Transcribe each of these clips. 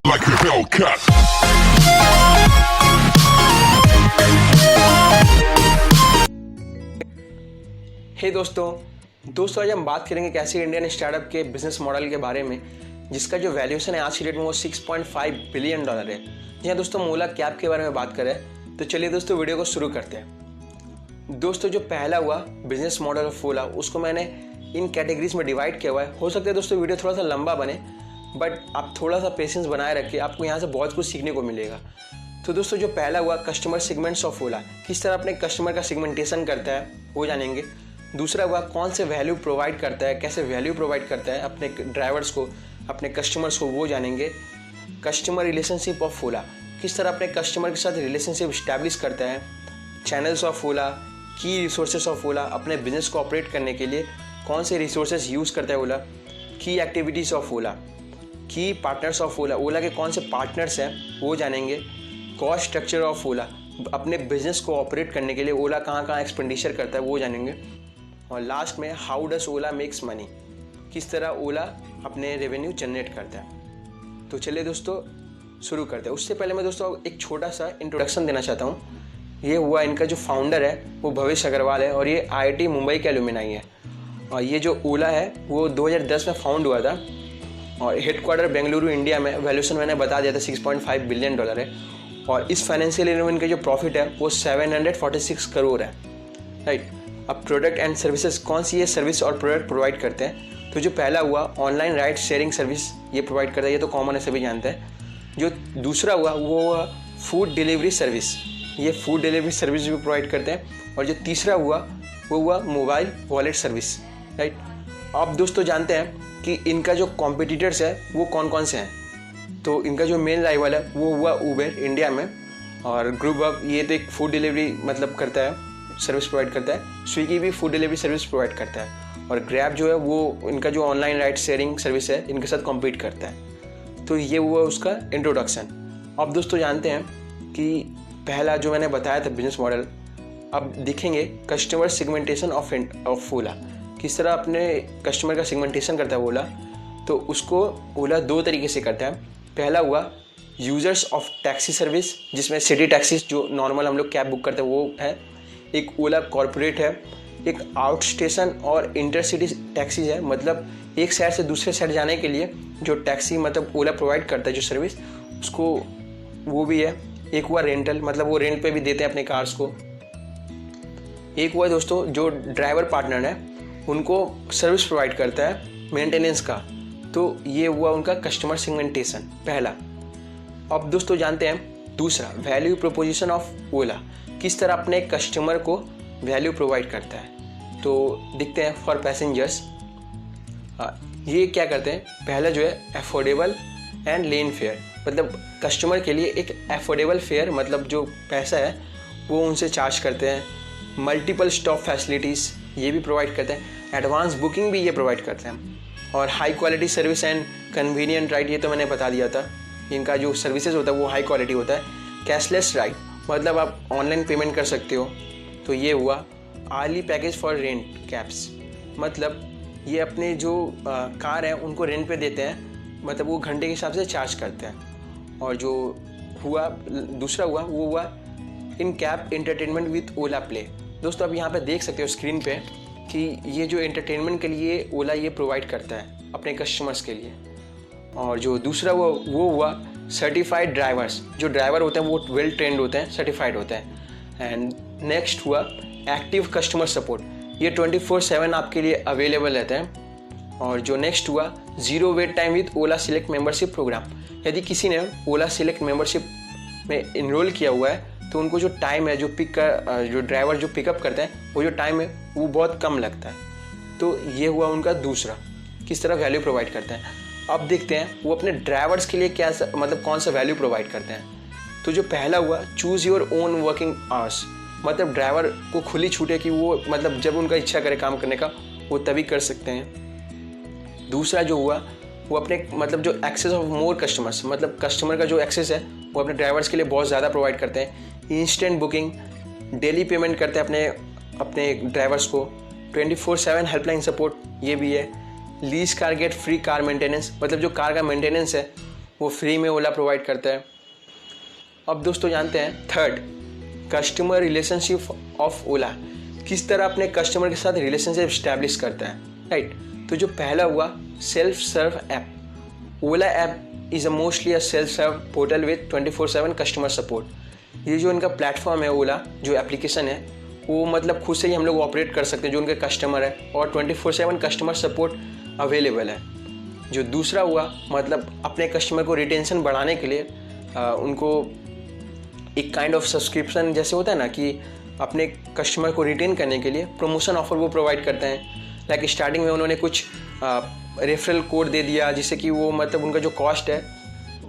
like a Hellcat. हे दोस्तों आज हम बात करेंगे कैसे इंडियन स्टार्टअप के बिजनेस मॉडल के बारे में, जिसका जो वैल्यूएशन है आज की डेट में वो $6.5 बिलियन है। जी हाँ दोस्तों, ओला कैब के बारे में बात करें तो चलिए दोस्तों वीडियो को शुरू करते हैं। दोस्तों जो पहला हुआ बिजनेस मॉडल ऑफ ओला, उसको मैंने इन कैटेगरीज में डिवाइड किया हुआ है। हो सकता है दोस्तों वीडियो थोड़ा सा लंबा बने, बट आप थोड़ा सा पेशेंस बनाए रखिए, आपको यहाँ से बहुत कुछ सीखने को मिलेगा। तो दोस्तों जो पहला हुआ कस्टमर सेगमेंट्स ऑफ ओला, किस तरह अपने कस्टमर का सेगमेंटेशन करता है वो जानेंगे। दूसरा हुआ कौन से वैल्यू प्रोवाइड करता है, कैसे वैल्यू प्रोवाइड करता है अपने ड्राइवर्स को, अपने कस्टमर्स को, वो जानेंगे। कस्टमर रिलेशनशिप ऑफ ओला, किस तरह अपने कस्टमर के साथ रिलेशनशिप इस्टेब्लिश करता है। चैनल्स ऑफ ओला, की रिसोर्सेज ऑफ ओला, अपने बिजनेस को ऑपरेट करने के लिए कौन से रिसोर्सेज यूज़ करता है ओला। की एक्टिविटीज़ ऑफ ओला, की पार्टनर्स ऑफ ओला, ओला के कौन से पार्टनर्स हैं वो जानेंगे। कॉस्ट स्ट्रक्चर ऑफ ओला, अपने बिजनेस को ऑपरेट करने के लिए ओला कहाँ कहाँ एक्सपेंडिचर करता है वो जानेंगे। और लास्ट में how does Ola makes money, किस तरह ओला अपने रेवेन्यू जनरेट करता है। तो चलिए दोस्तों शुरू करते हैं। उससे पहले मैं दोस्तों एक छोटा सा इंट्रोडक्शन देना चाहता हूँ। ये हुआ इनका जो फाउंडर है वो भविष्य अग्रवाल है और ये IIT मुंबई के एलुमनाई है। और ये जो ओला है वो 2010 में फाउंड हुआ था और हेडक्वार्टर बेंगलुरु इंडिया में। वैल्यूएशन मैंने बता दिया था $6.5 बिलियन है। और इस फाइनेंशियल ईयर में इनका जो प्रॉफिट है वो 746 करोड़ है, राइट। अब प्रोडक्ट एंड सर्विसेज, कौन सी ये सर्विस और प्रोडक्ट प्रोवाइड करते हैं। तो जो पहला हुआ ऑनलाइन राइड शेयरिंग सर्विस, ये प्रोवाइड करता है, ये तो कॉमन है, सभी जानते हैं। जो दूसरा हुआ वो हुआ फूड डिलीवरी सर्विस, ये फूड डिलीवरी सर्विस भी प्रोवाइड करते हैं। और जो तीसरा हुआ वो हुआ मोबाइल वॉलेट सर्विस, राइट। अब दोस्तों जानते हैं कि इनका जो कॉम्पिटिटर्स है वो कौन कौन से हैं। तो इनका जो मेन राइवल है वो हुआ उबेर इंडिया में, और ग्रुपहब, ये तो एक फूड डिलीवरी मतलब करता है, सर्विस प्रोवाइड करता है। स्विगी भी फूड डिलीवरी सर्विस प्रोवाइड करता है। और ग्रैब जो है वो इनका जो ऑनलाइन राइड शेयरिंग सर्विस है इनके साथ कॉम्पीट करता है। तो ये हुआ उसका इंट्रोडक्शन। अब दोस्तों जानते हैं कि पहला जो मैंने बताया था बिजनेस मॉडल, अब देखेंगे कस्टमर सेगमेंटेशन ऑफ ओला, किस तरह अपने कस्टमर का सेगमेंटेशन करता है ओला। तो उसको ओला दो तरीके से करता है। पहला हुआ यूजर्स ऑफ टैक्सी सर्विस, जिसमें सिटी टैक्सीज जो नॉर्मल हम लोग कैब बुक करते हैं वो है। एक ओला कॉर्पोरेट है। एक आउट स्टेशन और इंटरसिटी टैक्सीज है, मतलब एक शहर से दूसरे शहर जाने के लिए जो टैक्सी मतलब ओला प्रोवाइड करता है जो सर्विस, उसको वो भी है। एक हुआ रेंटल, मतलब वो रेंट पे भी देते हैं अपने कार्स को। एक हुआ दोस्तों जो ड्राइवर पार्टनर है, उनको सर्विस प्रोवाइड करता है मेंटेनेंस का। तो ये हुआ उनका कस्टमर सेगमेंटेशन पहला। अब दोस्तों जानते हैं दूसरा वैल्यू प्रोपोजिशन ऑफ ओला, किस तरह अपने कस्टमर को वैल्यू प्रोवाइड करता है। तो दिखते हैं फॉर पैसेंजर्स, ये क्या करते हैं। पहला जो है अफोर्डेबल एंड लेन फेयर, मतलब कस्टमर के लिए एक अफोर्डेबल फेयर, मतलब जो पैसा है वो उनसे चार्ज करते हैं। मल्टीपल स्टॉप फैसिलिटीज़ ये भी प्रोवाइड करते हैं। एडवांस बुकिंग भी ये प्रोवाइड करते हैं। और high quality service and convenient ride, ये तो मैंने बता दिया था, इनका जो सर्विसेज होता है वो हाई क्वालिटी होता है। कैशलेस राइड, मतलब आप ऑनलाइन पेमेंट कर सकते हो। तो ये हुआ early package for rent cabs, मतलब ये अपने जो कार हैं उनको रेंट पे देते हैं, मतलब वो घंटे के हिसाब से चार्ज करते हैं। और जो हुआ दूसरा हुआ वो हुआ in cab entertainment with Ola play. दोस्तों आप यहाँ पे देख सकते हो स्क्रीन पे कि ये जो एंटरटेनमेंट के लिए ओला ये प्रोवाइड करता है अपने कस्टमर्स के लिए। और जो दूसरा वो हुआ सर्टिफाइड ड्राइवर्स, जो ड्राइवर होते हैं वो वेल ट्रेंड होते हैं, सर्टिफाइड होते हैं। एंड नेक्स्ट हुआ एक्टिव कस्टमर सपोर्ट, ये 24/7 आपके लिए अवेलेबल रहते हैं। और जो नेक्स्ट हुआ zero wait time with Ola select membership program, यदि किसी ने ओला सिलेक्ट मेंबरशिप में इनरोल किया हुआ है तो उनको जो टाइम है, जो ड्राइवर जो पिकअप करते हैं वो जो टाइम है वो बहुत कम लगता है। तो ये हुआ उनका दूसरा, किस तरह वैल्यू प्रोवाइड करते हैं। अब देखते हैं वो अपने ड्राइवर्स के लिए क्या मतलब कौन सा वैल्यू प्रोवाइड करते हैं। तो जो पहला हुआ choose your own working hours, मतलब ड्राइवर को खुली छूट है कि वो मतलब जब उनका इच्छा करे काम करने का वो तभी कर सकते हैं। दूसरा जो हुआ वो अपने मतलब जो एक्सेस ऑफ मोर कस्टमर्स, मतलब कस्टमर का जो एक्सेस है वो अपने ड्राइवर्स के लिए बहुत ज़्यादा प्रोवाइड करते हैं। इंस्टेंट बुकिंग, डेली पेमेंट करते हैं अपने ड्राइवर्स को। 24/7 हेल्पलाइन सपोर्ट ये भी है। Lease car get free car maintenance, मतलब जो कार का मेंटेनेंस है वो फ्री में ओला प्रोवाइड करता है। अब दोस्तों जानते हैं थर्ड, कस्टमर रिलेशनशिप ऑफ ओला, किस तरह अपने कस्टमर के साथ रिलेशनशिप स्टैब्लिश करता है, राइट। तो जो पहला हुआ self serve app. Ola app is a mostly a self serve portal with 24/7 customer support. ये जो इनका प्लेटफॉर्म है ओला, जो एप्लीकेशन है, वो मतलब खुद से ही हम लोग ऑपरेट कर सकते हैं जो उनके कस्टमर है, और 24/7 कस्टमर सपोर्ट अवेलेबल है। जो दूसरा हुआ मतलब अपने कस्टमर को रिटेंशन बढ़ाने के लिए उनको एक काइंड ऑफ सब्सक्रिप्शन जैसे होता है ना, कि अपने कस्टमर को रिटेन करने के लिए प्रमोशन ऑफर वो प्रोवाइड करते हैं। लाइक स्टार्टिंग में उन्होंने कुछ रेफरल कोड दे दिया, जिससे कि वो मतलब उनका जो कॉस्ट है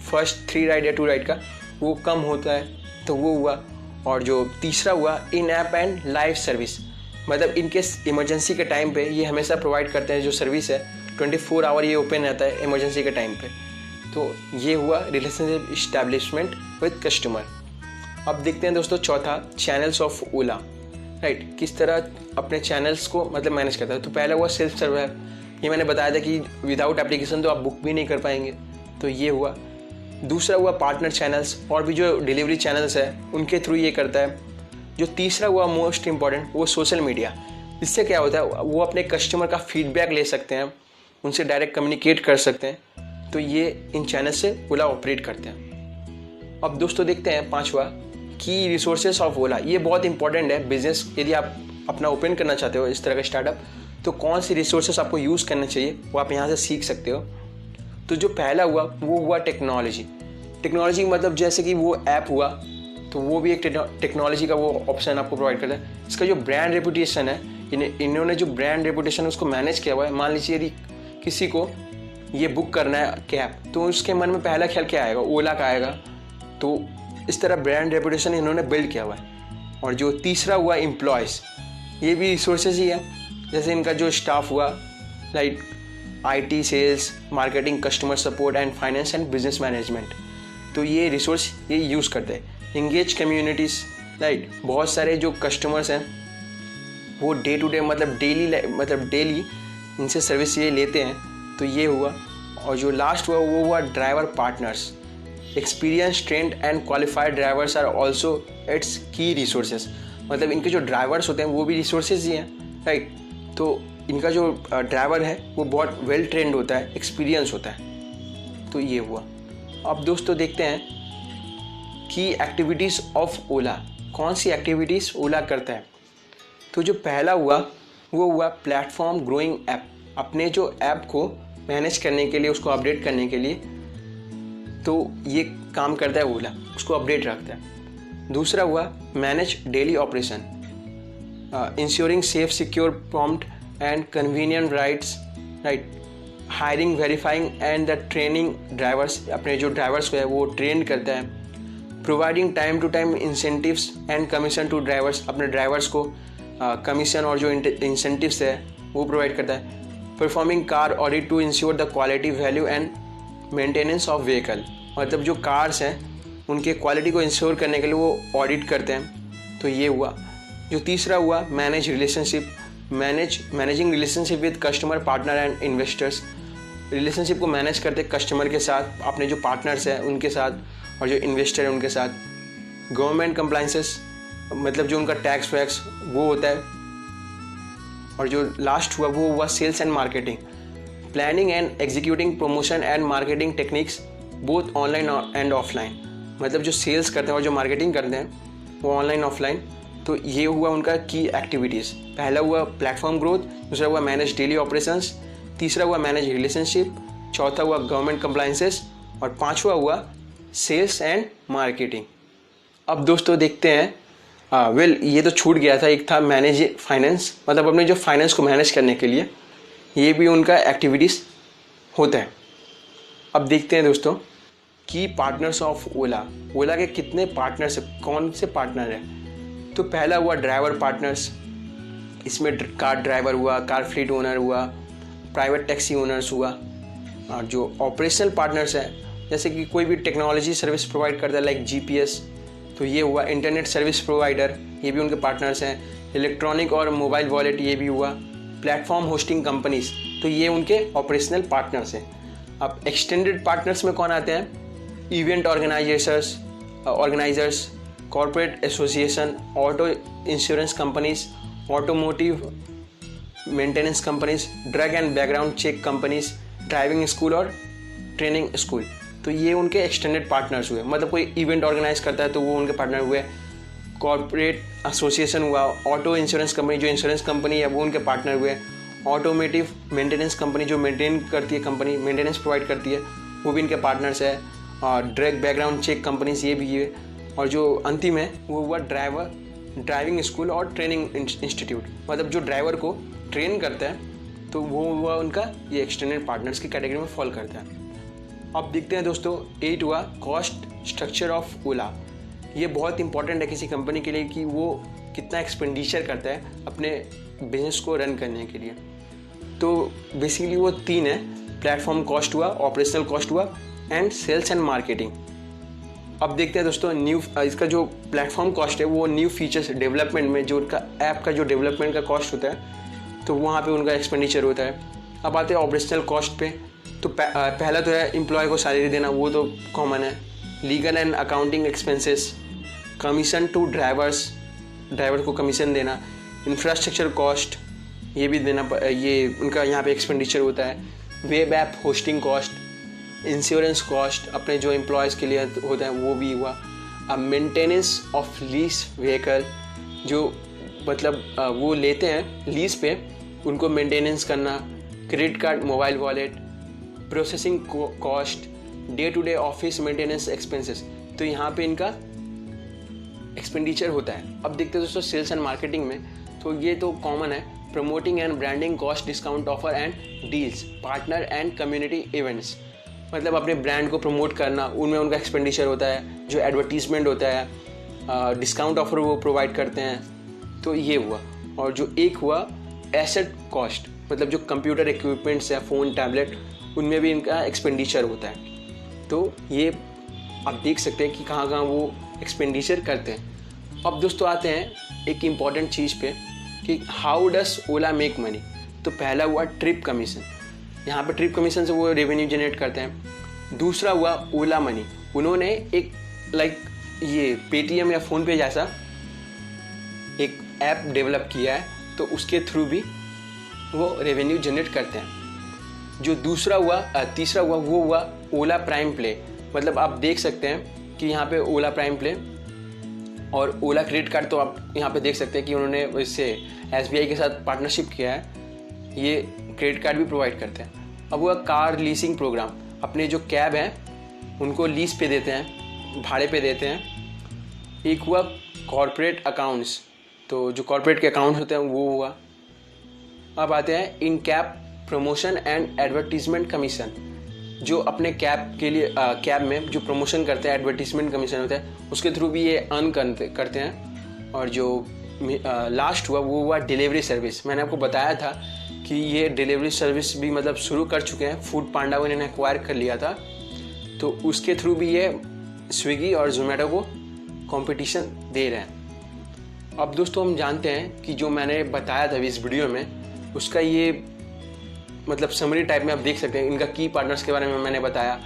फर्स्ट 3 राइड या 2 राइड का वो कम होता है, तो वो हुआ। और जो तीसरा हुआ इन ऐप एंड लाइव सर्विस, मतलब इनकेस इमरजेंसी के टाइम पे ये हमेशा प्रोवाइड करते हैं। जो सर्विस है 24 आवर ये ओपन रहता है इमरजेंसी के टाइम पे। तो ये हुआ रिलेशनशिप इस्टेब्लिशमेंट विद कस्टमर। अब देखते हैं दोस्तों चौथा, चैनल्स ऑफ ओला, राइट। किस तरह अपने चैनल्स को मतलब मैनेज करता है। तो पहला हुआ सेल्फ सर्व ऐप, ये मैंने बताया था कि विदाउट एप्लीकेशन तो आप बुक भी नहीं कर पाएंगे, तो ये हुआ। दूसरा हुआ पार्टनर चैनल्स, और भी जो डिलीवरी चैनल्स है उनके थ्रू ये करता है। जो तीसरा हुआ मोस्ट इम्पॉर्टेंट, वो सोशल मीडिया। इससे क्या होता है, वो अपने कस्टमर का फीडबैक ले सकते हैं, उनसे डायरेक्ट कम्युनिकेट कर सकते हैं। तो ये इन चैनल से ओला ऑपरेट करते हैं। अब दोस्तों देखते हैं पांचवा, की रिसोर्सेस ऑफ ओला। ये बहुत इंपॉर्टेंट है बिजनेस, यदि आप अपना ओपन करना चाहते हो इस तरह का स्टार्टअप, तो कौन सी रिसोर्सेस आपको यूज़ करना चाहिए वो आप यहाँ से सीख सकते हो। तो जो पहला हुआ वो हुआ टेक्नोलॉजी। टेक्नोलॉजी मतलब जैसे कि वो ऐप हुआ, तो वो भी एक टेक्नोलॉजी का वो ऑप्शन आपको प्रोवाइड करता है। इसका जो ब्रांड रेपुटेशन है, इन्होंने जो ब्रांड रेपुटेशन उसको मैनेज किया हुआ है। मान लीजिए यदि किसी को ये बुक करना है कैब, तो उसके मन में पहला ख्याल क्या आएगा, ओला का आएगा। तो इस तरह ब्रांड रेपुटेशन इन्होंने बिल्ड किया हुआ है। और जो तीसरा हुआ एम्प्लॉयज़, ये भी रिसोर्सेज ही है। जैसे इनका जो स्टाफ हुआ, like IT, sales, marketing, customer support and finance and business management, तो ये रिसोर्स ये यूज़ करते हैं। Engage communities, right. बहुत सारे जो कस्टमर्स हैं वो डे टू डे मतलब डेली इनसे सर्विस ये लेते हैं, तो ये हुआ। और जो लास्ट हुआ वो हुआ driver partners. Experience, trained and qualified drivers are also its key resources. मतलब इनके जो ड्राइवर्स होते हैं वो भी रिसोर्सेज ही हैं, राइट। तो इनका जो ड्राइवर है वो बहुत वेल ट्रेंड होता है, एक्सपीरियंस होता है। तो ये हुआ। अब दोस्तों देखते हैं की एक्टिविटीज़ ऑफ ओला, कौन सी एक्टिविटीज़ ओला करता है। तो जो पहला हुआ वो हुआ प्लेटफॉर्म ग्रोइंग ऐप। अपने जो ऐप को मैनेज करने के लिए, उसको अपडेट करने के लिए, तो ये काम करता है ओला, उसको अपडेट रखता है। दूसरा हुआ manage daily operation, insuring safe, secure, prompt and convenient rides, right. Hiring, verifying and the training drivers, अपने जो ड्राइवर्स को है वो ट्रेन करता है। Providing time to time incentives and commission to drivers, अपने ड्राइवर्स को कमीशन और जो इंसेंटिव्स है वो प्रोवाइड करता है। Performing car audit to insure the quality, value and maintenance of vehicle, मतलब जो कार्स हैं उनके क्वालिटी को इंश्योर करने के लिए वो ऑडिट करते हैं। तो ये हुआ। जो तीसरा हुआ manage relationship, managing relationship with customer, partner and investors. Relationship को मैनेज करते कस्टमर के साथ, अपने जो पार्टनर्स हैं उनके साथ, और जो इन्वेस्टर हैं उनके साथ। गवर्नमेंट कंप्लाइंसेस, मतलब जो उनका टैक्स वैक्स वो होता है। और जो लास्ट हुआ वो हुआ sales and marketing, planning and executing promotion and marketing techniques both online and offline. मतलब जो सेल्स करते हैं और जो मार्केटिंग करते हैं वो ऑनलाइन ऑफलाइन। तो ये हुआ उनका की एक्टिविटीज़। पहला हुआ प्लेटफॉर्म ग्रोथ, दूसरा हुआ मैनेज डेली ऑपरेशंस, तीसरा हुआ मैनेज रिलेशनशिप, चौथा हुआ गवर्नमेंट कंप्लाइंसेस, और पांचवा हुआ सेल्स एंड मार्केटिंग। अब दोस्तों देखते हैं, ये तो छूट गया था, एक था मैनेज फाइनेंस, मतलब अपने जो फाइनेंस को मैनेज करने के लिए ये भी उनका एक्टिविटीज़ होता है। अब देखते हैं दोस्तों की पार्टनर्स ऑफ ओला। ओला के कितने पार्टनर्स, कौन से पार्टनर हैं। तो पहला हुआ ड्राइवर पार्टनर्स, इसमें कार ड्राइवर हुआ, कार फ्लीट ओनर हुआ, प्राइवेट टैक्सी ओनर्स हुआ। और जो ऑपरेशनल पार्टनर्स हैं, जैसे कि कोई भी टेक्नोलॉजी सर्विस प्रोवाइड करता है लाइक GPS, तो ये हुआ। इंटरनेट सर्विस प्रोवाइडर, ये भी उनके पार्टनर्स हैं। इलेक्ट्रॉनिक और मोबाइल वॉलेट, ये भी हुआ। प्लेटफॉर्म होस्टिंग कंपनीज, तो ये उनके ऑपरेशनल पार्टनर्स हैं। अब एक्सटेंडेड पार्टनर्स में कौन आते हैं, event organizers, corporate association, auto insurance companies, automotive maintenance companies, drug and background check companies, driving school और ट्रेनिंग स्कूल। तो ये उनके एक्सटेंडेड पार्टनर्स हुए। मतलब कोई इवेंट ऑर्गेनाइज करता है तो वो उनके पार्टनर हुए। कॉर्पोरेट एसोसिएशन हुआ, ऑटो इंश्योरेंस कंपनी जो इंश्योरेंस कंपनी है वो उनके पार्टनर हुए। ऑटोमेटिव मेंटेनेंस कंपनी जो मेंटेन करती है, कंपनी मेंटेनेंस प्रोवाइड करती है, वो भी इनके पार्टनर्स है। और ड्रग बैकग्राउंड चेक कंपनीज ये भी है। और जो अंतिम है वो हुआ ड्राइविंग स्कूल और ट्रेनिंग इंस्टीट्यूट। मतलब जो ड्राइवर को ट्रेन करता है तो वो हुआ उनका ये एक्सटेंडेड पार्टनर्स की कैटेगरी में फॉल करता है। अब देखते हैं दोस्तों 8 हुआ कॉस्ट स्ट्रक्चर ऑफ ओला। ये बहुत इंपॉर्टेंट है किसी कंपनी के लिए कि वो कितना एक्सपेंडिचर करता है अपने बिजनेस को रन करने के लिए। तो बेसिकली वो 3 है, प्लेटफॉर्म कॉस्ट हुआ, ऑपरेशनल कॉस्ट हुआ एंड सेल्स एंड मार्केटिंग। अब देखते हैं दोस्तों इसका जो प्लेटफॉर्म कॉस्ट है वो न्यू फीचर्स डेवलपमेंट में जो उनका ऐप का जो डेवलपमेंट का कॉस्ट होता है तो वहाँ पे उनका एक्सपेंडिचर होता है। अब आते हैं ऑपरेशनल कॉस्ट पे। तो पहला तो है एम्प्लॉय को सैलरी देना, वो तो कॉमन है। Legal and accounting expenses, commission to driver को कमीशन देना, इंफ्रास्ट्रक्चर कॉस्ट ये भी देना, ये उनका यहाँ पे एक्सपेंडिचर होता है। Web app hosting cost, insurance cost अपने जो एम्प्लॉयज़ के लिए होता है वो भी हुआ। अब मेंटेनेंस ऑफ लीज व्हीकल, जो मतलब वो लेते हैं लीज पे, उनको मेंटेनेंस करना। Credit card, mobile wallet, processing cost, day to day office maintenance expenses, तो यहाँ पे इनका एक्सपेंडिचर होता है। अब देखते हैं दोस्तों सेल्स एंड मार्केटिंग में, तो ये तो कॉमन है। Promoting and branding cost, discount offer and deals, partner and community events, मतलब अपने ब्रांड को प्रमोट करना, उनमें उनका एक्सपेंडिचर होता है। जो एडवर्टीजमेंट होता है, डिस्काउंट ऑफर वो प्रोवाइड करते हैं, तो ये हुआ। और जो एक हुआ एसेट कॉस्ट, मतलब जो कंप्यूटर इक्विपमेंट्स है, फ़ोन, टैबलेट, उनमें भी इनका एक्सपेंडिचर होता है। तो ये आप देख सकते हैं कि कहाँ कहाँ वो एक्सपेंडिचर करते हैं। अब दोस्तों आते हैं एक इम्पॉर्टेंट चीज़ पे कि how does Ola make money. तो पहला हुआ ट्रिप कमीशन, यहाँ पे ट्रिप कमीशन से वो रेवेन्यू जनरेट करते हैं। दूसरा हुआ ओला मनी, उन्होंने एक ये पेटीएम या फ़ोनपे जैसा एक ऐप डेवलप किया है, तो उसके थ्रू भी वो रेवेन्यू जनरेट करते हैं। जो तीसरा हुआ वो हुआ ओला प्राइम प्ले। मतलब आप देख सकते हैं कि यहाँ पे ओला प्राइम प्ले और ओला क्रेडिट कार्ड, तो आप यहाँ पे देख सकते हैं कि उन्होंने इससे SBI के साथ पार्टनरशिप किया है, ये क्रेडिट कार्ड भी प्रोवाइड करते हैं। अब हुआ कार लीसिंग प्रोग्राम, अपने जो कैब हैं उनको लीज पे देते हैं, भाड़े पे देते हैं। एक हुआ कॉर्पोरेट अकाउंट्स, तो जो कॉर्पोरेट के अकाउंट होते हैं वो हुआ। अब आते हैं in cab promotion and advertisement commission, जो अपने कैब के लिए कैब में जो प्रमोशन करते हैं, एडवर्टीजमेंट कमीशन होता है, उसके थ्रू भी ये अर्न करते हैं। और जो लास्ट हुआ वो हुआ डिलीवरी सर्विस। मैंने आपको बताया था कि ये डिलीवरी सर्विस भी मतलब शुरू कर चुके हैं, फूड पांडा को इन्होंने एक्वायर कर लिया था, तो उसके थ्रू भी ये स्विगी और जोमेटो को कंपटीशन दे रहे हैं। अब दोस्तों हम जानते हैं कि जो मैंने बताया था इस वीडियो में, उसका ये मतलब समरी टाइप में आप देख सकते हैं। इनका की पार्टनर्स के बारे में मैंने बताया,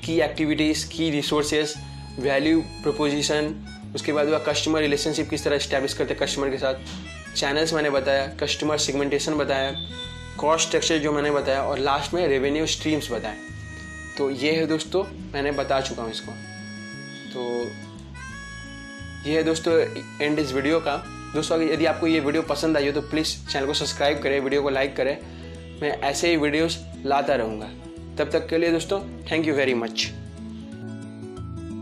की एक्टिविटीज़, की रिसोर्सेज, वैल्यू प्रोपोजिशन, उसके बाद वह कस्टमर रिलेशनशिप किस तरह इस्टेब्लिश करते हैं कस्टमर के साथ, चैनल्स मैंने बताया, कस्टमर सेगमेंटेशन बताया, कॉस्ट स्ट्रक्चर जो मैंने बताया, और लास्ट में रेवेन्यू स्ट्रीम्स बताए। तो ये है दोस्तों, मैंने बता चुका हूँ इसको। तो ये है दोस्तों एंड इस वीडियो का। दोस्तों यदि आपको ये वीडियो पसंद आई हो तो प्लीज़ चैनल को सब्सक्राइब करें, वीडियो को लाइक करें। मैं ऐसे ही वीडियोस लाता रहूँगा। तब तक के लिए दोस्तों थैंक यू वेरी मच।